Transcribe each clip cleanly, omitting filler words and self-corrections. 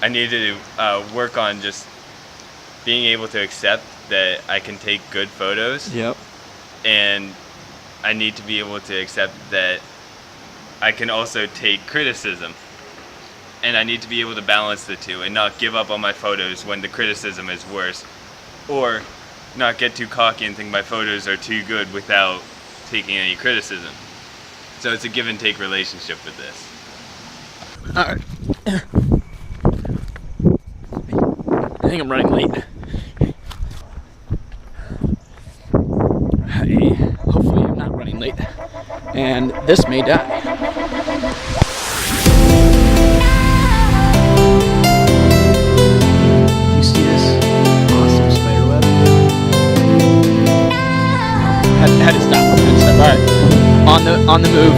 I need to work on just being able to accept that I can take good photos. Yep. And I need to be able to accept that I can also take criticism. And I need to be able to balance the two and not give up on my photos when the criticism is worse. Or not get too cocky and think my photos are too good without taking any criticism. So it's a give and take relationship with this. All right. I think I'm running late. Hopefully I'm not running late. And this may die. Do you see this awesome spider web? Had to stop. All right. On the move.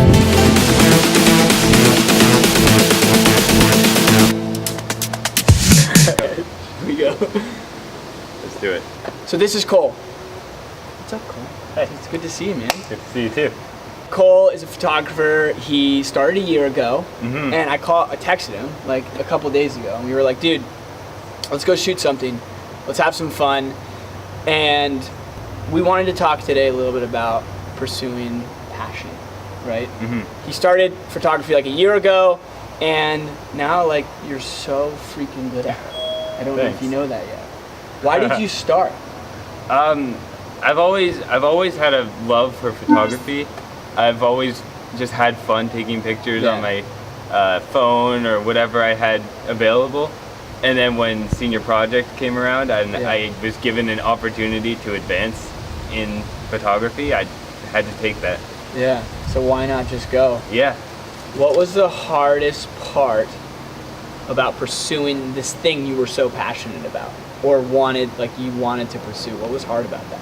Here we go. Let's do it. So this is Cole. What's up, Cole? Hey. It's good to see you, man. Good to see you too. Cole is a photographer. He started a year ago, Mm-hmm. and I texted him like a couple days ago, and we were like, dude, let's go shoot something. Let's have some fun. And we wanted to talk today a little bit about pursuing passion, right? Mm-hmm. He started photography like a year ago, and now like you're so freaking good at it. I don't know if you know that yet. Why did you start? I've always had a love for photography. I've always just had fun taking pictures on my phone or whatever I had available. And then when senior project came around and I was given an opportunity to advance in photography, I had to take that. Yeah. So why not just go? Yeah. What was the hardest part about pursuing this thing you were so passionate about or wanted to pursue? What was hard about that?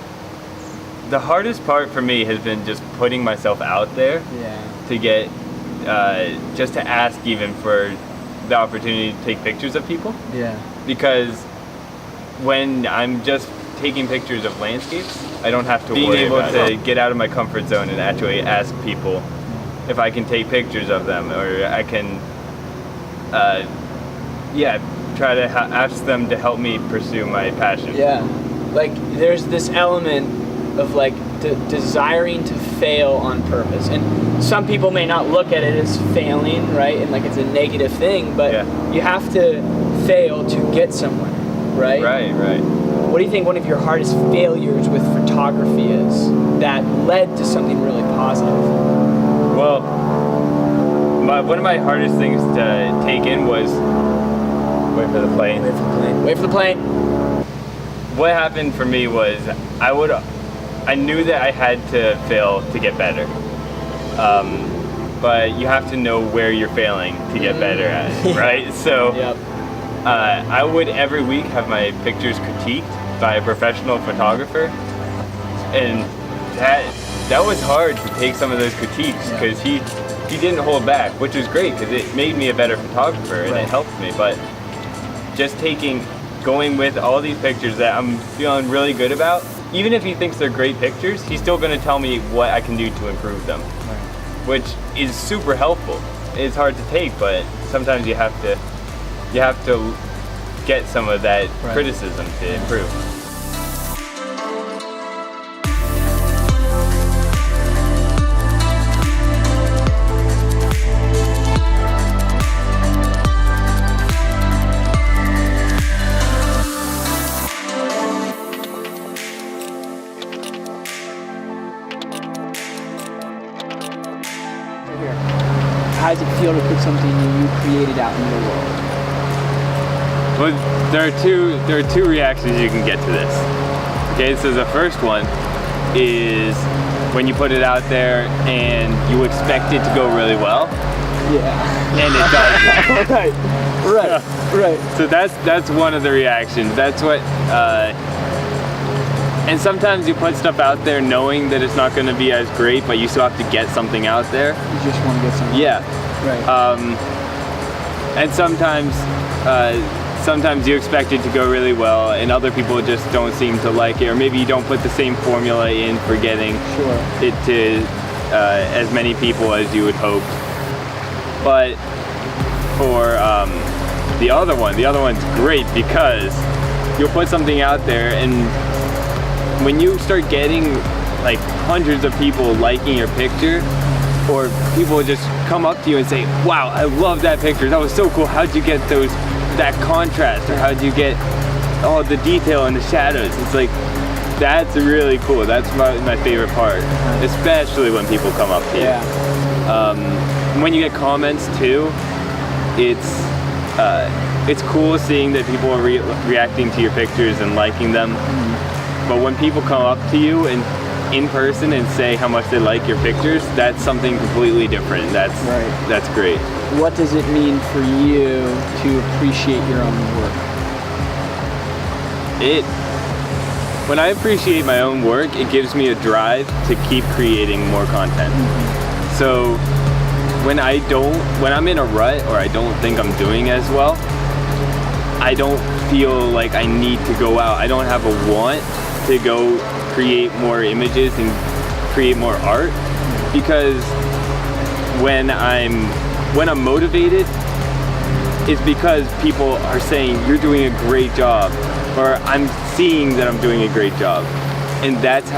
The hardest part for me has been just putting myself out there to get, just to ask even for the opportunity to take pictures of people. Yeah. Because when I'm just taking pictures of landscapes, I don't have to worry about being able to get out of my comfort zone and actually ask people if I can take pictures of them, or I can, try to ask them to help me pursue my passion. Yeah. Like there's this element of like desiring to fail on purpose, and some people may not look at it as failing, right? And like it's a negative thing, but you have to fail to get somewhere, right? Right. What do you think one of your hardest failures with photography is that led to something really positive? Well, one of my hardest things to take in was wait for the plane. Wait for the plane. What happened for me was I knew that I had to fail to get better. But you have to know where you're failing to get better at it, right? So I would every week have my pictures critiqued by a professional photographer, and that was hard to take some of those critiques because he didn't hold back, which was great because it made me a better photographer and it helped me. But just going with all these pictures that I'm feeling really good about, even if he thinks they're great pictures, he's still going to tell me what I can do to improve them, which is super helpful. It's hard to take, but sometimes you have to get some of that criticism to improve. How does it feel to put something you created out into the world? Well, there are two reactions you can get to this. Okay, so the first one is when you put it out there and you expect it to go really well. Yeah. And it doesn't. Right. So that's one of the reactions. That's what. And sometimes you put stuff out there knowing that it's not going to be as great, but you still have to get something out there. You just want to get something. Yeah. Right. And sometimes you expect it to go really well, and other people just don't seem to like it, or maybe you don't put the same formula in for getting it to as many people as you would hope. But the other one's great because you'll put something out there, and when you start getting like hundreds of people liking your picture, or people just come up to you and say, wow, I love that picture, that was so cool, how'd you get that contrast, or how'd you get all the detail in the shadows? It's like, that's really cool. That's my favorite part, especially when people come up to you. When you get comments too, it's cool seeing that people are reacting to your pictures and liking them. But when people come up to you and in person and say how much they like your pictures, that's something completely different. That's great. What does it mean for you to appreciate your own work? When I appreciate my own work, it gives me a drive to keep creating more content. So when I'm in a rut or I don't think I'm doing as well, I don't feel like I need to go out. I don't have a want to go create more images and create more art, because when I'm motivated, it's because people are saying you're doing a great job, or I'm seeing that I'm doing a great job, and that's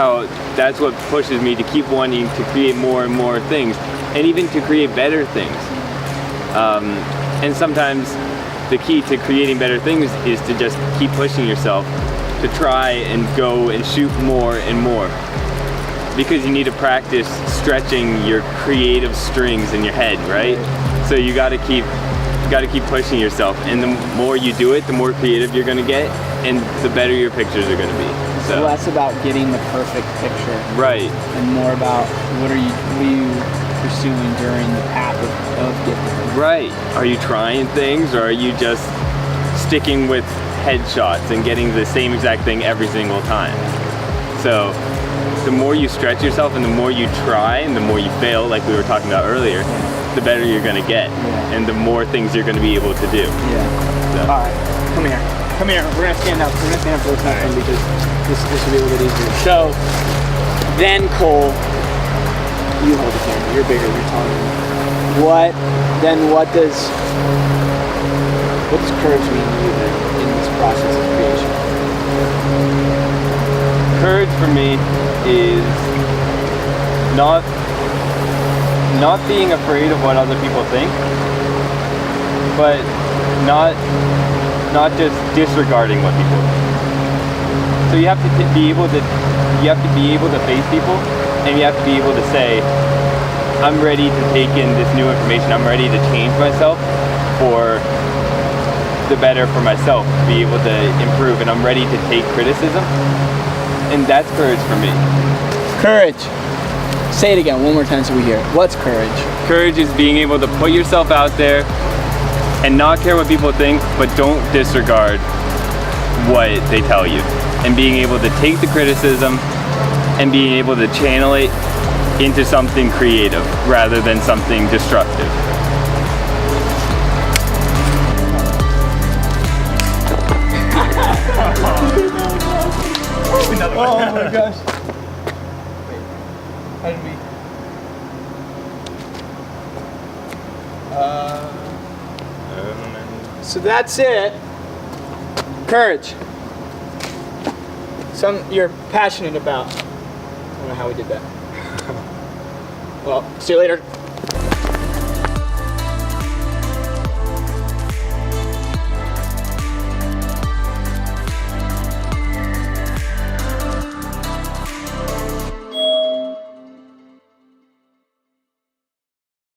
what pushes me to keep wanting to create more and more things, and even to create better things. And sometimes the key to creating better things is to just keep pushing yourself to try and go and shoot more and more, because you need to practice stretching your creative strings in your head, right? So you got to keep pushing yourself, and the more you do it, the more creative you're going to get, and the better your pictures are going to be. So less about getting the perfect picture, right, and more about what are you pursuing during the path of getting it. Right. Are you trying things, or are you just sticking with headshots and getting the same exact thing every single time? So the more you stretch yourself and the more you try and the more you fail, like we were talking about earlier, the better you're going to get, and the more things you're going to be able to do. So. All right, come here. We're going to stand up. We're going to stand up for this next one, because this will be a little bit easier. So then, Cole, you hold the camera. You're bigger. You're taller. What does courage mean to you then in this process of creation? Courage for me is not being afraid of what other people think, but not just disregarding what people think. So you have to be able to face people, and you have to be able to say, I'm ready to take in this new information. I'm ready to change myself for the better for myself, to be able to improve, and I'm ready to take criticism. And that's courage for me. Courage. Say it again one more time so we hear it. What's courage? Courage is being able to put yourself out there and not care what people think, but don't disregard what they tell you. And being able to take the criticism and being able to channel it into something creative rather than something destructive. Oh my gosh. Wait. How did we? So that's it. Courage. You're passionate about. I don't know how we did that. Well, see you later.